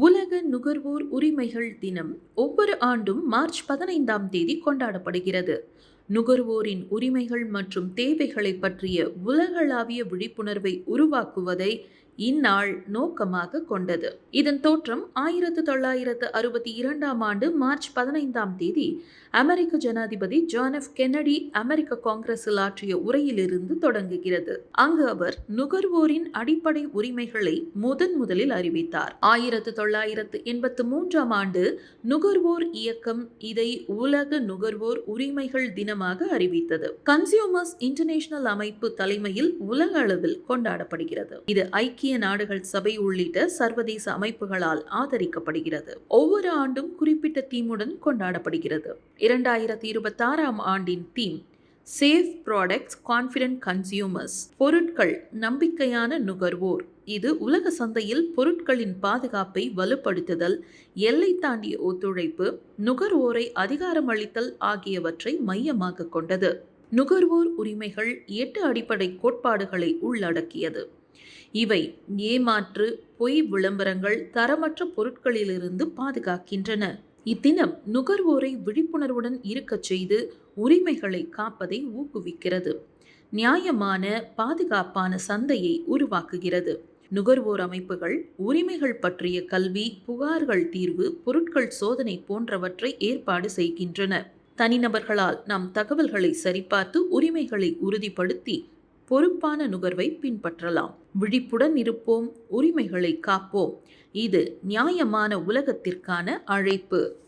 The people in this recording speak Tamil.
உலக நுகர்வோர் உரிமைகள் தினம் ஒவ்வொரு ஆண்டும் மார்ச் 15ஆம் தேதி கொண்டாடப்படுகிறது. நுகர்வோரின் உரிமைகள் மற்றும் தேவைகளை பற்றிய உலகளாவிய விழிப்புணர்வை உருவாக்குவதை இந்நாள் நோக்கமாக கொண்டது. இதன் தோற்றம் 1962ஆம் ஆண்டு மார்ச் 15ஆம் தேதி அமெரிக்க ஜனாதிபதி ஜான் எஃப் கென்னடி அமெரிக்க காங்கிரஸில் ஆற்றிய உரையிலிருந்து தொடங்குகிறது. அங்கு அவர் நுகர்வோரின் அடிப்படை உரிமைகளை முதலில் அறிவித்தார். 1983ஆம் ஆண்டு நுகர்வோர் இயக்கம் இதை உலக நுகர்வோர் உரிமைகள் தினமாக அறிவித்தது. கன்சியூமர்ஸ் இன்டர்நேஷனல் அமைப்பு தலைமையில் உலக அளவில் கொண்டாடப்படுகிறது. இது ஐக்கிய நாடுகள் சபை உள்ளிட்ட சர்வதேச அமைப்புகளால் ஆதரிக்கப்படுகிறது. ஒவ்வொரு ஆண்டும் குறிப்பிட்ட தீமுடன் கொண்டாடப்படுகிறது. 2026ஆம் ஆண்டின் theme safe products confident consumers, பொருட்கள் நம்பிக்கையான நுகர்வோர். இது உலக சந்தையில் பொருட்களின் பாதுகாப்பை வலுப்படுத்துதல், எல்லை தாண்டிய ஒத்துழைப்பு, நுகர்வோரை அதிகாரமளித்தல் ஆகியவற்றை மையமாக கொண்டது. நுகர்வோர் உரிமைகள் 8 அடிப்படை கோட்பாடுகளை உள்ளடக்கியது. இவை ஏமாற்று, பொய் விளம்பரங்கள், தரமற்ற பொருட்களிலிருந்து பாதுகாக்கின்றன. இத்தினம் நுகர்வோரை விழிப்புணர்வுடன் இருக்கச் செய்து உரிமைகளை காப்பதை ஊக்குவிக்கிறது. நியாயமான, பாதுகாப்பான சந்தையை உருவாக்குகிறது. நுகர்வோர் அமைப்புகள் உரிமைகள் பற்றிய கல்வி, புகார்கள் தீர்வு, பொருட்கள் சோதனை போன்றவற்றை ஏற்பாடு செய்கின்றன. தனிநபர்களால் நாம் தகவல்களை சரிபார்த்து உரிமைகளை உறுதிப்படுத்தி பொறுப்பான நுகர்வை பின்பற்றலாம். விழிப்புடன் இருப்போம், உரிமைகளை காப்போம். இது நியாயமான உலகத்திற்கான அழைப்பு.